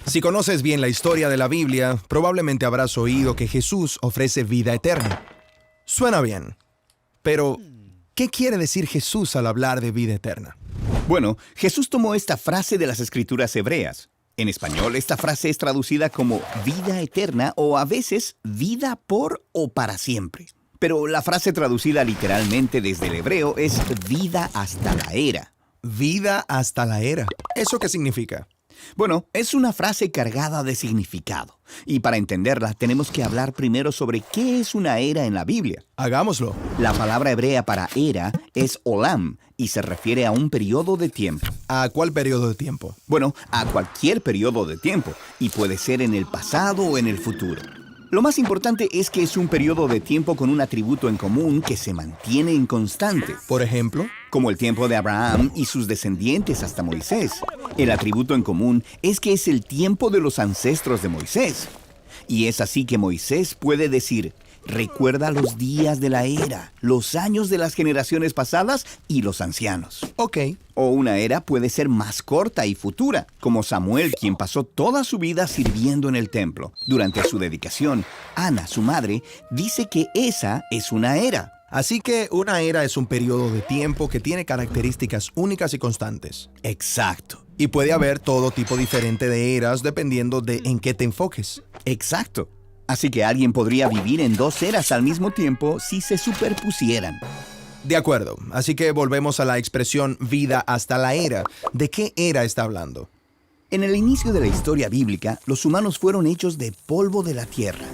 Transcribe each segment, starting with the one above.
Si conoces bien la historia de la Biblia, probablemente habrás oído que Jesús ofrece vida eterna. Suena bien, pero ¿qué quiere decir Jesús al hablar de vida eterna? Bueno, Jesús tomó esta frase de las Escrituras hebreas. En español, esta frase es traducida como vida eterna o a veces vida por o para siempre. Pero la frase traducida literalmente desde el hebreo es vida hasta la era. Vida hasta la era. ¿Eso qué significa? Bueno, es una frase cargada de significado. Y para entenderla, tenemos que hablar primero sobre qué es una era en la Biblia. Hagámoslo. La palabra hebrea para era es olam y se refiere a un periodo de tiempo. ¿A cuál periodo de tiempo? Bueno, a cualquier periodo de tiempo, y puede ser en el pasado o en el futuro. Lo más importante es que es un periodo de tiempo con un atributo en común que se mantiene en constante. Por ejemplo, Como el tiempo de Abraham y sus descendientes hasta Moisés. El atributo en común es que es el tiempo de los ancestros de Moisés. Y es así que Moisés puede decir, recuerda los días de la era, los años de las generaciones pasadas y los ancianos. ok. O una era puede ser más corta y futura, como Samuel, quien pasó toda su vida sirviendo en el templo. Durante su dedicación, Ana, su madre, dice que esa es una era. Así que una era es un periodo de tiempo que tiene características únicas y constantes. Exacto, Y puede haber todo tipo diferente de eras dependiendo de en qué te enfoques. exacto. Así que alguien podría vivir en dos eras al mismo tiempo si se superpusieran. De acuerdo, así que volvemos a la expresión vida hasta la era. ¿De qué era está hablando? En el inicio de la historia bíblica, los humanos fueron hechos de polvo de la tierra.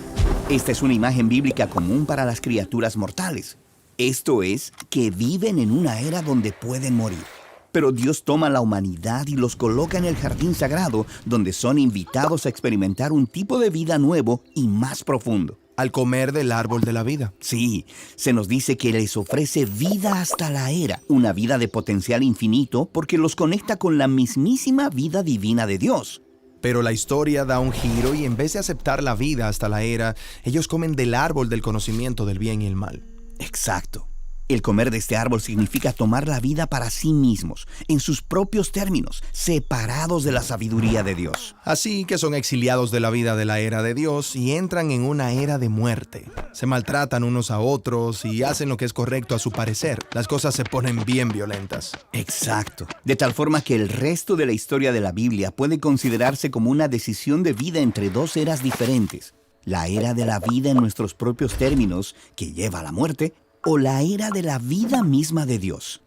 Esta es una imagen bíblica común para las criaturas mortales. Esto es, que viven en una era donde pueden morir. Pero Dios toma la humanidad y los coloca en el jardín sagrado, donde son invitados a experimentar un tipo de vida nuevo y más profundo. Al comer del árbol de la vida. Sí, se nos dice que les ofrece vida hasta la era, una vida de potencial infinito porque los conecta con la mismísima vida divina de Dios. Pero la historia da un giro y en vez de aceptar la vida hasta la era, ellos comen del árbol del conocimiento del bien y el mal. Exacto. El comer de este árbol significa tomar la vida para sí mismos, en sus propios términos, separados de la sabiduría de Dios. Así que son exiliados de la vida de la era de Dios y entran en una era de muerte. Se maltratan unos a otros y hacen lo que es correcto a su parecer. Las cosas se ponen bien violentas. Exacto. De tal forma que el resto de la historia de la Biblia puede considerarse como una decisión de vida entre dos eras diferentes. La era de la vida en nuestros propios términos, que lleva a la muerte, o la era de la vida misma de Dios.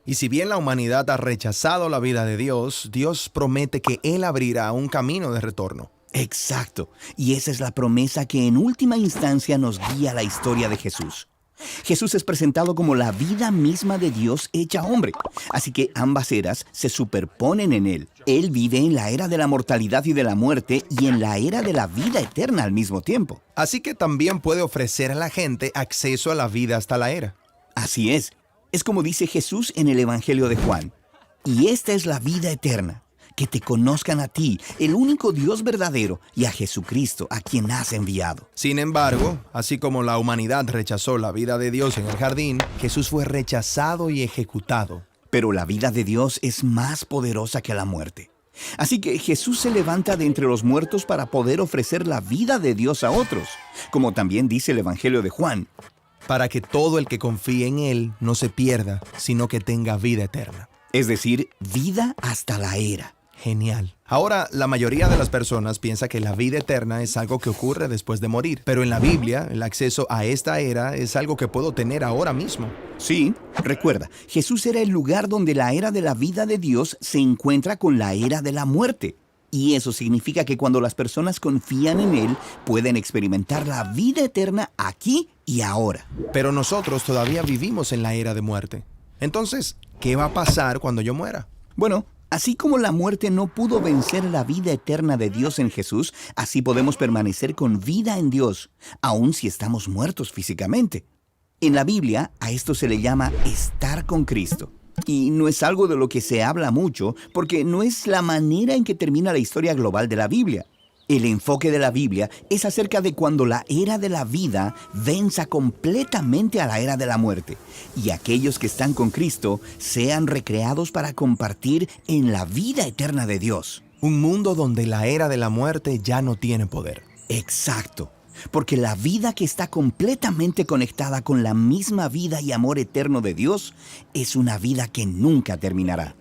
Y si bien la humanidad ha rechazado la vida de Dios, Dios promete que Él abrirá un camino de retorno. Exacto. Y esa es la promesa que en última instancia nos guía la historia de Jesús. Jesús es presentado como la vida misma de Dios hecha hombre. Así que ambas eras se superponen en Él. Él vive en la era de la mortalidad y de la muerte y en la era de la vida eterna al mismo tiempo. Así que también puede ofrecer a la gente acceso a la vida hasta la era. Así es. Es como dice Jesús en el Evangelio de Juan. Y esta es la vida eterna, que te conozcan a ti, el único Dios verdadero, y a Jesucristo, a quien has enviado. Sin embargo, así como la humanidad rechazó la vida de Dios en el jardín, Jesús fue rechazado y ejecutado. Pero la vida de Dios es más poderosa que la muerte. Así que Jesús se levanta de entre los muertos para poder ofrecer la vida de Dios a otros, como también dice el Evangelio de Juan. Para que todo el que confíe en Él no se pierda, sino que tenga vida eterna. Es decir, vida hasta la era. Genial. Ahora, la mayoría de las personas piensa que la vida eterna es algo que ocurre después de morir, pero en la Biblia, el acceso a esta era es algo que puedo tener ahora mismo. Sí, recuerda, Jesús era el lugar donde la era de la vida de Dios se encuentra con la era de la muerte. Y eso significa que cuando las personas confían en Él, pueden experimentar la vida eterna aquí y ahora. Pero nosotros todavía vivimos en la era de muerte. Entonces, ¿qué va a pasar cuando yo muera? Bueno, así como la muerte no pudo vencer la vida eterna de Dios en Jesús, así podemos permanecer con vida en Dios, aun si estamos muertos físicamente. En la Biblia, a esto se le llama estar con Cristo. Y no es algo de lo que se habla mucho, porque no es la manera en que termina la historia global de la Biblia. El enfoque de la Biblia es acerca de cuando la era de la vida venza completamente a la era de la muerte, y aquellos que están con Cristo sean recreados para compartir en la vida eterna de Dios. Un mundo donde la era de la muerte ya no tiene poder. Exacto, porque la vida que está completamente conectada con la misma vida y amor eterno de Dios es una vida que nunca terminará.